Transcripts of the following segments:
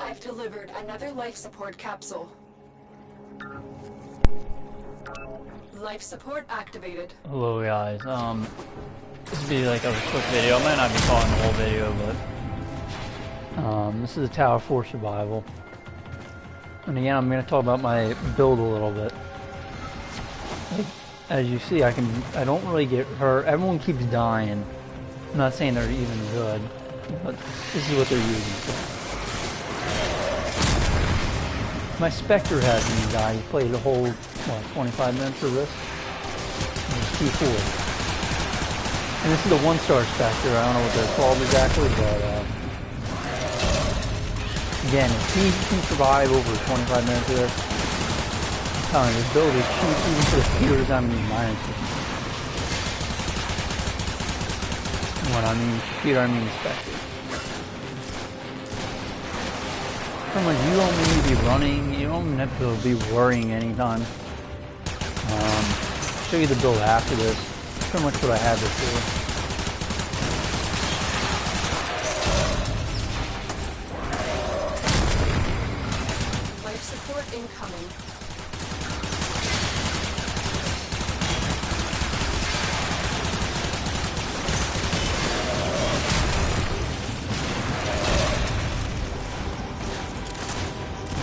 I've delivered another life support capsule. Life support activated. Hello guys, this would be like a quick video. I might not be calling the whole video, but this is a Tower 4 survival. And again, I'm going to talk about my build a little bit. Like, as you see, I don't really get hurt. Everyone keeps dying. I'm not saying they're even good, but this is what they're using. My Spectre hasn't died. He played a whole, 25 minutes of this? T4. And this is the 1-star Spectre. I don't know what they're called exactly, but again, if he can survive over 25 minutes of this, I'm telling you, this build is cheap even for the computers I'm using mine. When I mean computer, I mean Spectre. Pretty much, you don't need to be running, you don't even have to be worrying anytime. I'll show you the build after this. Pretty much what I had before. Life support incoming.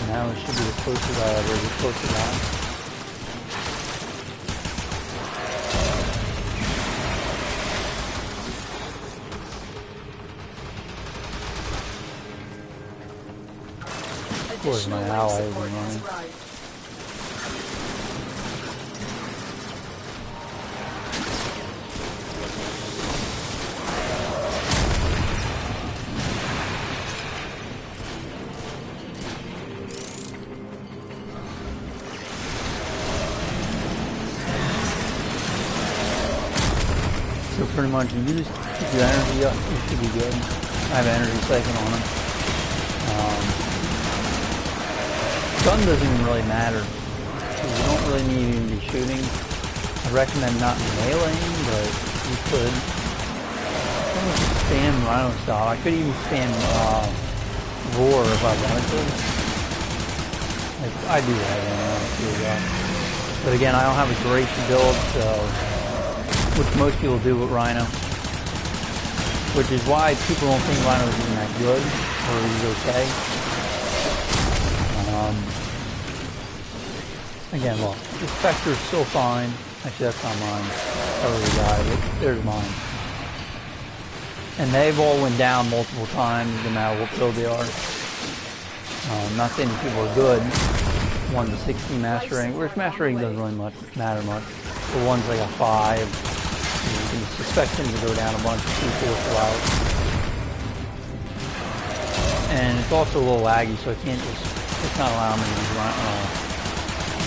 Now it should be the closest I ever get close to that. Of course, my ally isn't running. So pretty much, you just keep your energy up, you should be good. I have an energy cycle on him. Gun doesn't even really matter. You don't really need to even be shooting. I recommend not meleeing, but you could. I don't spam Rhino style. I could even spam Roar if I wanted to. I do that, but again, I don't have a duration build, so which most people do with Rhino, which is why people don't think Rhino is even that good, or he's okay. Again, look, the Spectre's still fine. Actually, that's not mine. That was the guy, but there's mine. And they've all went down multiple times, no matter what build they are. Not saying that people are good. 1 to 16 master rank, which master rank doesn't really matter much. The one's like a 5. You can suspect him to go down a bunch of 2-4 survivors. And it's also a little laggy, so I can't just, it's not allowing me to use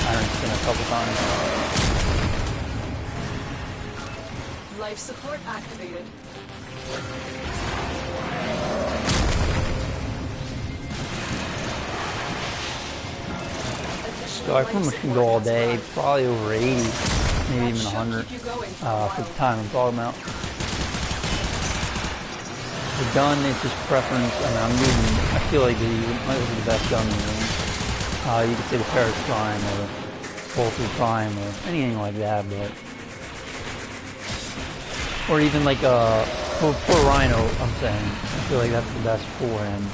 iron spin a couple times. Life support activated. So I pretty much can go all day, probably over 80, maybe even 100 for the time I'm talking about. The gun is just preference. I mean, I'm using, I feel like this is the best gun in the game. You could say the Paris Prime or Voltage Prime or anything like that, but or even like for Rhino, I'm saying I feel like that's the best for him.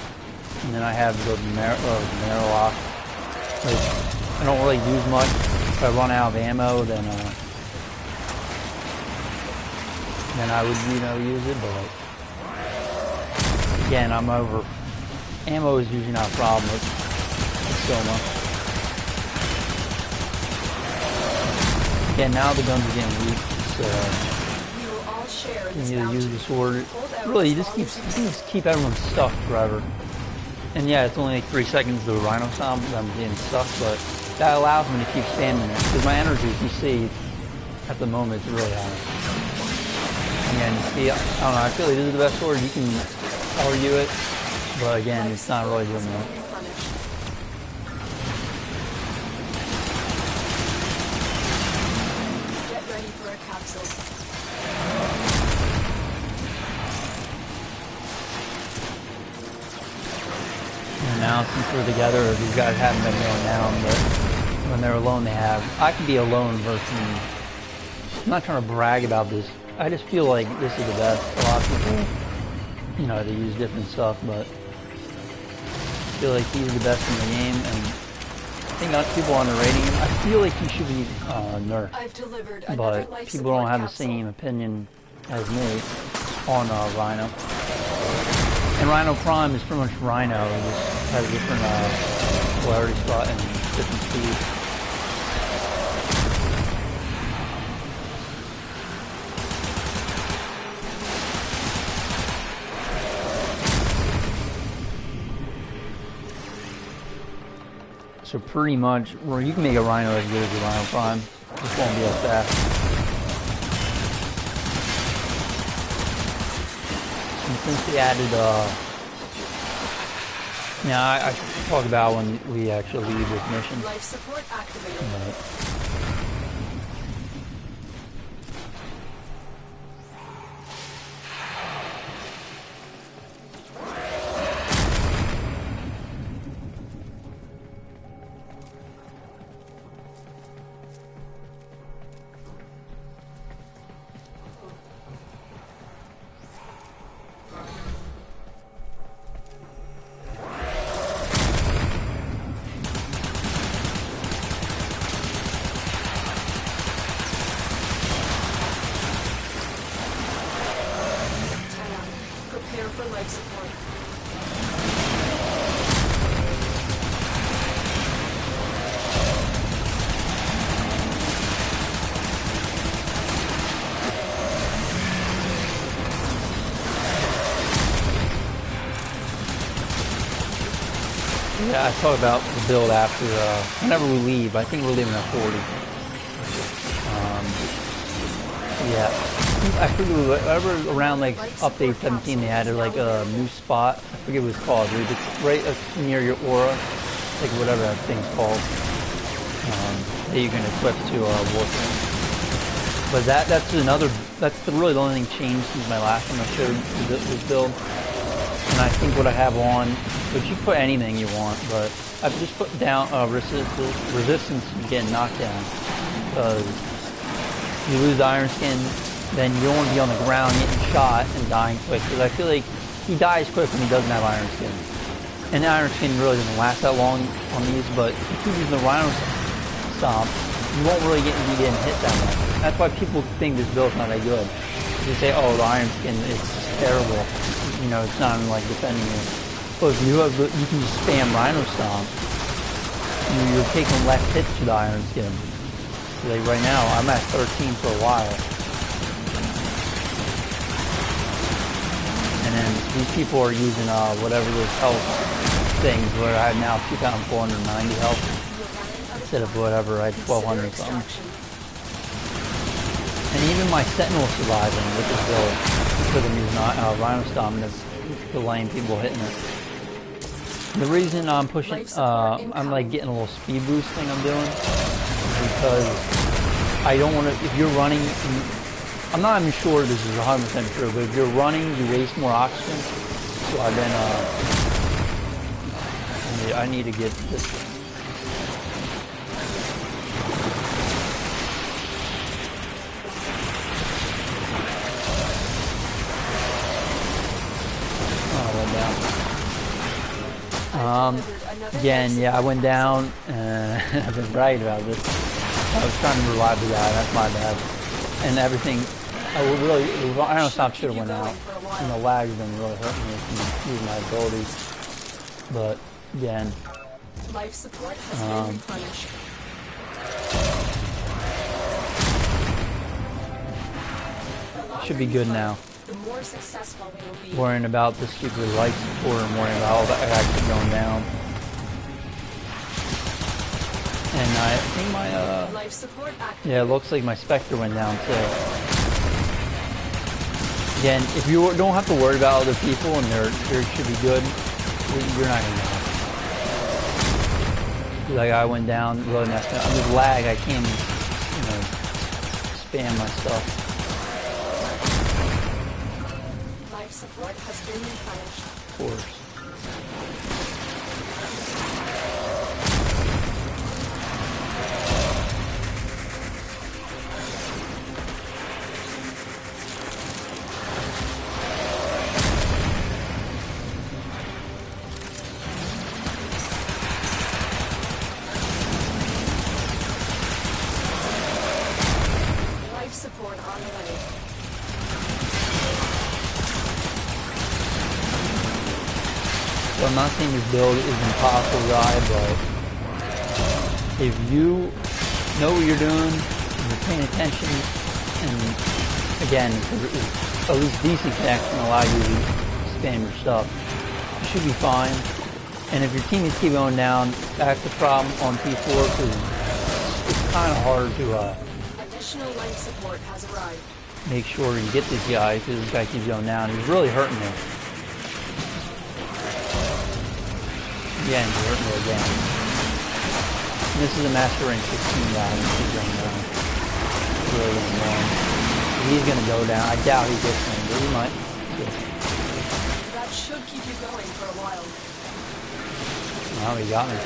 And then I have the Marowak. Like, I don't really use much. If I run out of ammo, then I would use it, but again, I'm over. Ammo is usually not a problem with Soma. Again, now the guns are getting weak, so you need to use the sword. Really, you just keep everyone stuck forever. And yeah, it's only like 3 seconds to the Rhino stomp that I'm getting stuck, but that allows me to keep standing there. Because my energy, as you see, at the moment, is really high. Again, see, I don't know, I feel like this is the best sword. You can argue it, but again, it's not really doing much. Get ready for a capsule. now around since we're together, or these guys haven't been going down, but when they're alone they have. I can be alone versus, I'm not trying to brag about this, I just feel like this is the best. A lot of people, you know, they use different stuff, but I feel like he's the best in the game, and I think people are underrating him. I feel like he should be nerfed, but people don't have the same opinion as me on Rhino. And Rhino Prime is pretty much Rhino. It just has a different polarity spot and different speed. So pretty much, well, you can make a Rhino as good as a Rhino Prime. Just won't be as fast. And since they added, I should talk about when we actually leave this mission. Life support activated. For life support. Yeah, I talk about the build after, whenever we leave. I think we're leaving at 40. Yeah. I forget, whatever around like update 17 they added like a new spot. I forget what it's called. It's right near your aura, like whatever that thing's called, that you can equip to Warframe. But that's really the only thing changed since my last time I showed this build. And I think what I have on, which you put anything you want, but I've just put down resistance to getting knocked down, because you lose the Iron Skin, then you don't want to be on the ground getting shot and dying quick, because I feel like he dies quick when he doesn't have Iron Skin. And the Iron Skin really doesn't last that long on these, but if you use the Rhino Stomp, you won't really be getting hit that much. That's why people think this build's not that good. They say, oh, the Iron Skin is terrible. You know, it's not like defending you. But if you can just spam Rhino Stomp, you're taking less hits to the Iron Skin. Like right now, I'm at 13 for a while. And then these people are using whatever those health things, where I have now 2,490 health instead of whatever, I had 1,200 something. And even my Sentinel surviving with this build because I'm using Rhino Stomp and the lane people hitting it. The reason I'm pushing, I'm like getting a little speed boost thing I'm doing, because I don't want to, if you're running, I'm not even sure this is 100% true, but if you're running, you waste more oxygen. So I've been, I need to get this thing. Oh, I went down. Again, yeah, I went down, and I've been bragging about this. I was trying to revive the guy, that's my bad. And everything, I don't know, Stomp should have went out. And the lag's been really hurting me from using my abilities. But, again, life support has been replenished. Should be good now. The more successful we will be. Worrying about the stupid life support and worrying about all that actually going down. And I think my, life support activated. yeah, it looks like my Spectre went down too. Again, if you don't have to worry about other people and they should be good, you're not going to know. Like I went down, really messed up. With lag, I can't, spam my stuff. Life support has been replenished. Of course. So I'm not saying this build is impossible, guy, but if you know what you're doing, if you're paying attention, and again, at least decent connection allow you to spam your stuff, you should be fine. And if your teammates keep going down, that's the problem on P4 because it's kind of hard to additional life support has arrived. Make sure you get this guy because this guy keeps going down. He's really hurting me. Again, he's hurting me again. And this is a master rank 16 guy. He's going down. It's really annoying. He's going to go down. I doubt he gets him, but he might. That should keep you going for a while. Oh, he got me.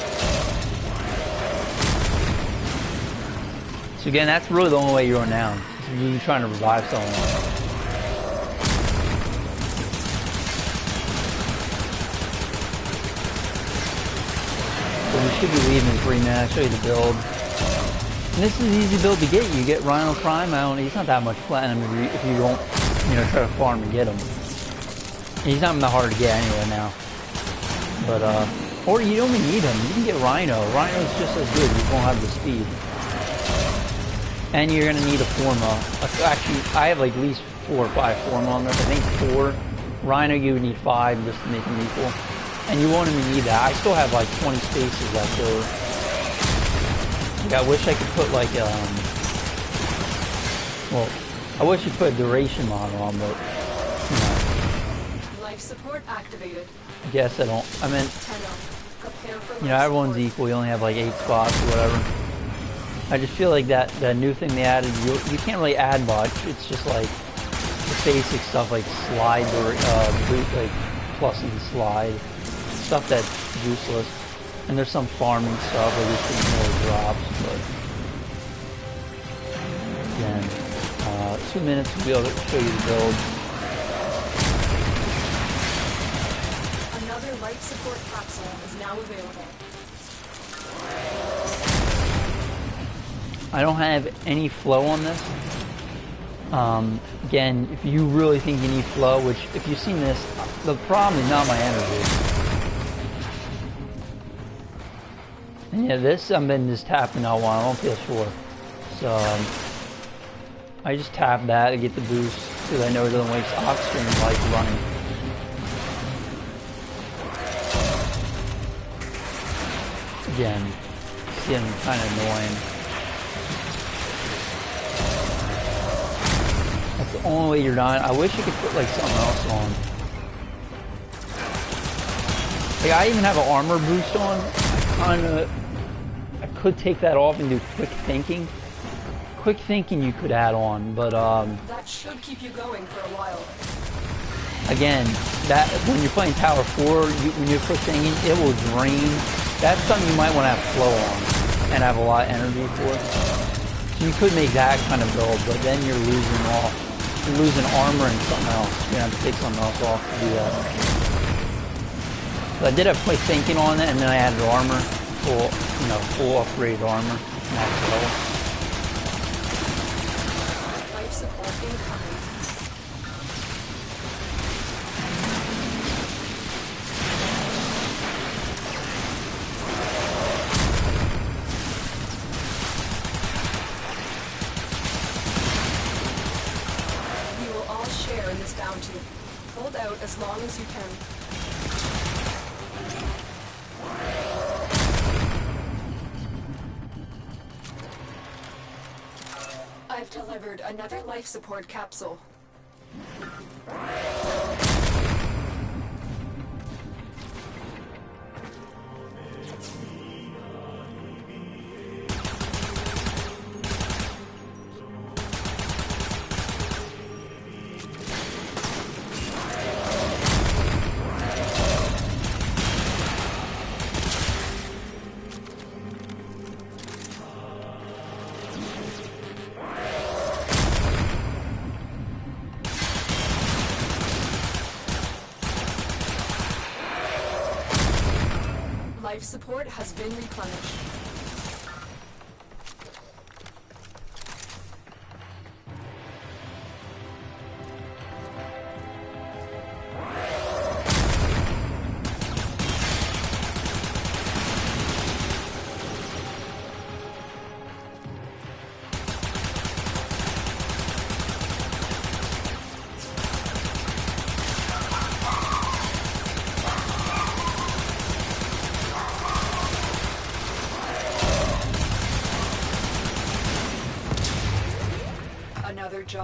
So again, that's really the only way you're going down. You're trying to revive someone. So we should be leaving in 3 minutes. I'll show you the build. And this is an easy build to get. You get Rhino Prime. He's not that much platinum if you don't, try to farm and get him. He's not that hard to get anyway now. But or you don't even need him. You can get Rhino. Rhino's just as good. You won't have the speed. And you're going to need a Forma. Actually, I have like at least 4 or 5 Forma on this. I think 4. Rhino, you would need 5 just to make them equal. And you won't even need that. I still have like 20 spaces left over. Like, I wish I could put like, well, I wish you put a duration model on, but, Life support activated. I guess I don't. I meant, Prepare for everyone's equal. You only have like 8 spots or whatever. I just feel like that new thing they added, you can't really add much. It's just like the basic stuff like slide or like plus and slide, stuff that's useless. And there's some farming stuff like this thing more drops, but again, 2 minutes to be able to show you the build. Another life support capsule is now available. I don't have any flow on this. Again, if you really think you need flow, which if you've seen this, the problem is not my energy. And yeah, this I've been just tapping out one. I don't feel sure. So I just tap that to get the boost because I know it doesn't waste oxygen like running. Again, it's getting kind of annoying. That's the only way you're dying. I wish you could put like something else on. Like I even have an armor boost on. I could take that off and do quick thinking. Quick thinking you could add on, but that should keep you going for a while. Again, that when you're playing Tower 4, when you're quick thinking, it will drain. That's something you might want to have flow on and have a lot of energy for. So you could make that kind of build, but then you're losing off. You're losing armor and something else. You're gonna have to take something else off to do that. So I did have quick thinking on it, and then I added armor, full upgraded armor, max level. Life support incoming. We will all share in this bounty. Hold out as long as you can. I've delivered another life support capsule. Life support has been replenished.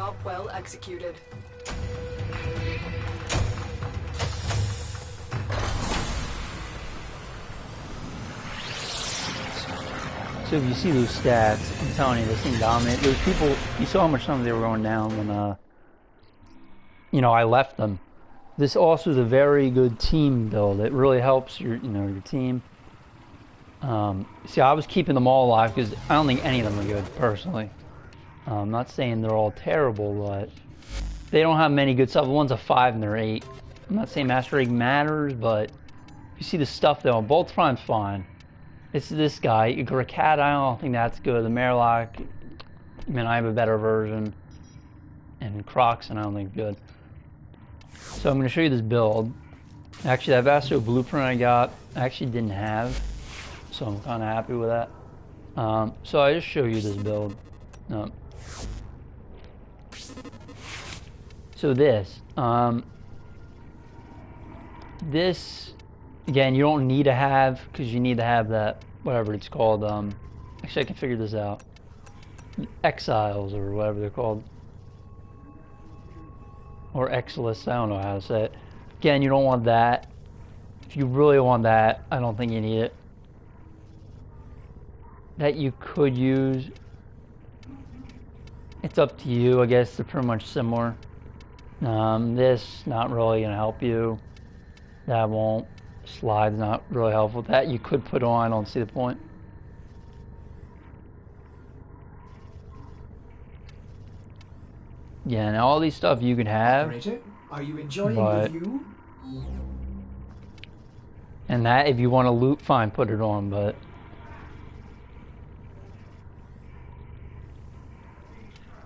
Job well executed. So if you see those stats, I'm telling you, this thing dominated. Those people, you saw how much time they were going down when, you know, I left them. This also is a very good team build. It really helps your, you know, your team. See, I was keeping them all alive because I don't think any of them are good, personally. I'm not saying they're all terrible, but they don't have many good stuff. One's a 5 and they're 8. I'm not saying Master Egg matters, but if you see the stuff though, Bolt's Prime's fine. It's this guy, Gracat, I don't think that's good. The Marlock, I mean, I have a better version. And Crocs, and I don't think it's good. So I'm going to show you this build. Actually, that Vasto blueprint I got, I actually didn't have. So I'm kind of happy with that. So I just show you this build. So this. This, again, you don't need to have, because you need to have that, whatever it's called. Actually, I can figure this out. Exiles, or whatever they're called. Or Exilus, I don't know how to say it. Again, you don't want that. If you really want that, I don't think you need it. That you could use. It's up to you, I guess. They're pretty much similar. This, not really going to help you. That won't. Slide's not really helpful. That you could put on, I don't see the point. Yeah, now all these stuff you can have. Operator, are you enjoying your view? And that, if you want to loot, fine, put it on, but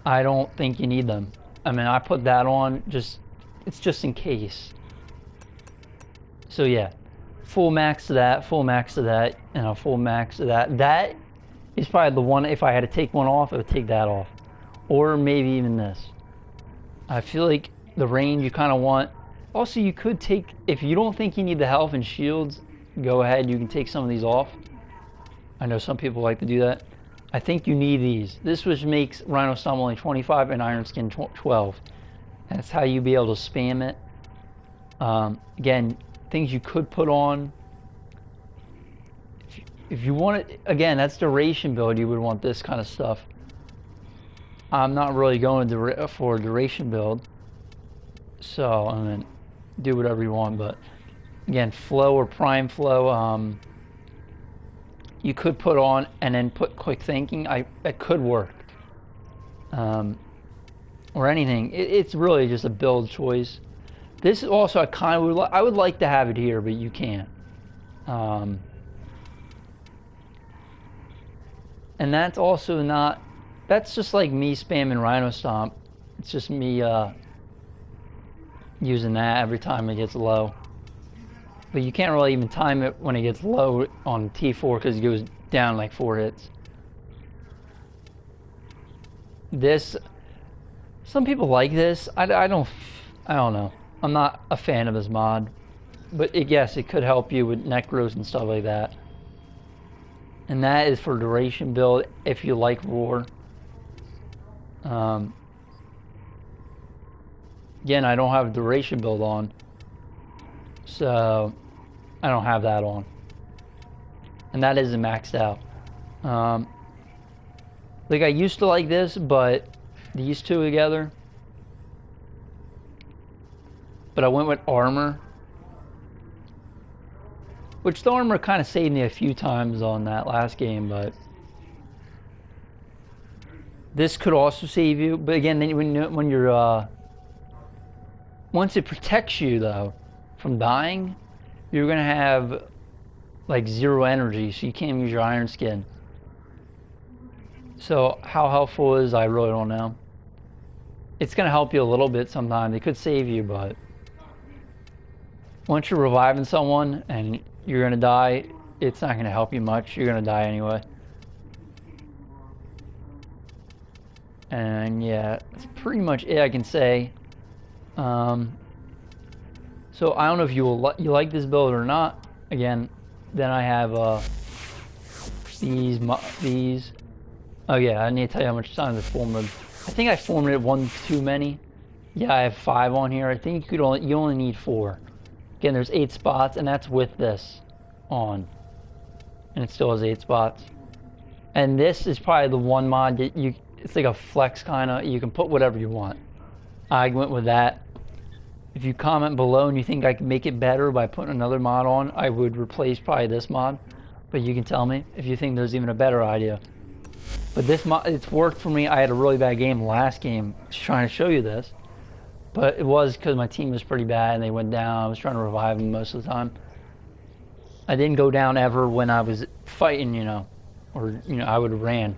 I don't think you need them. I mean, I put that on, it's just in case. So yeah, full max to that, full max to that, and a full max to that. That is probably the one, if I had to take one off, I would take that off. Or maybe even this. I feel like the range you kind of want. Also, you could take, if you don't think you need the health and shields, go ahead, you can take some of these off. I know some people like to do that. I think you need these. This which makes Rhino Stomp only 25 and Iron Skin 12. That's how you be able to spam it. Again, things you could put on. If you want it, again, that's duration build, you would want this kind of stuff. I'm not really going for a duration build, so I mean, do whatever you want. But again, flow or prime flow, you could put on and then put quick thinking. That could work, or anything. It's really just a build choice. This is also I would like to have it here, but you can't. And that's also not. That's just like me spamming Rhino Stomp. It's just me using that every time it gets low. But you can't really even time it when it gets low on T4 because it goes down like 4 hits. This, some people like this. I don't know. I'm not a fan of this mod. But yes, it could help you with necros and stuff like that. And that is for duration build if you like Roar. Again, I don't have a duration build on, so I don't have that on, and that isn't maxed out. Like I used to like this, but these two together, but I went with armor, which the armor kind of saved me a few times on that last game, but this could also save you. But again, then when you're once it protects you though from dying, you're gonna have like 0 energy, so you can't use your Iron Skin. So how helpful is, I really don't know. It's gonna help you a little bit sometimes. It could save you, but once you're reviving someone and you're gonna die, it's not gonna help you much. You're gonna die anyway. And yeah, that's pretty much it I can say. So I don't know if you like this build or not. Again, then I have these. Oh yeah, I need to tell you how much time the full mode. I think I formatted one too many. Yeah, I have 5 on here. I think you only need 4. Again, there's 8 spots, and that's with this on, and it still has 8 spots. And this is probably the one mod that it's like a flex kind of. You can put whatever you want. I went with that. If you comment below and you think I can make it better by putting another mod on, I would replace probably this mod. But you can tell me if you think there's even a better idea. But this mod, it's worked for me. I had a really bad game last game, just trying to show you this. But it was because my team was pretty bad and they went down. I was trying to revive them most of the time. I didn't go down ever when I was fighting, you know, or I would have ran.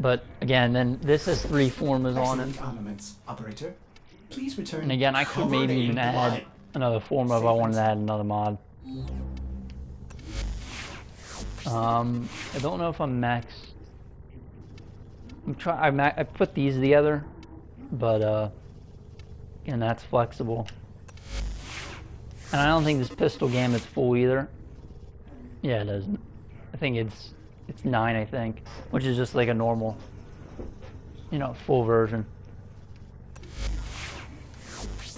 But again, then this has 3 formas on it. Armaments, operator. Please return. And again, I could maybe even add another forma if I wanted to add another mod. I don't know if I'm max. I put these together, but and that's flexible. And I don't think this pistol gamet's full either. Yeah, it isn't. I think it's 9, I think, which is just like a normal, full version.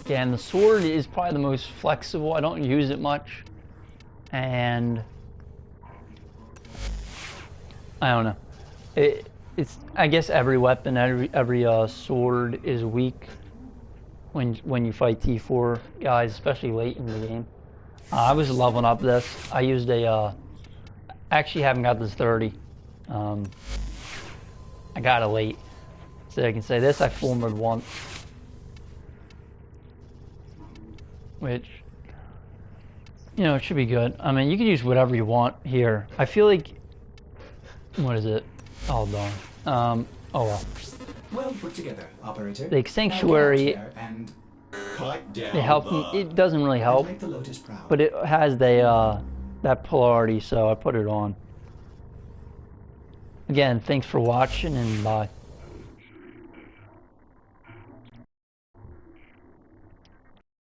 Yeah, and the sword is probably the most flexible. I don't use it much, and I don't know. It's I guess every weapon, every sword is weak when you fight T4 guys, especially late in the game. I was leveling up this. I used a. Actually, haven't got this 30. I got it late, so I can say this. I formatted once, which it should be good. I mean, you can use whatever you want here. I feel like, what is it? Oh darn. Oh well. Well put together, operator. The Sanctuary. And it helped me. It doesn't really help, but it has that polarity, so I put it on. Again, thanks for watching, and bye.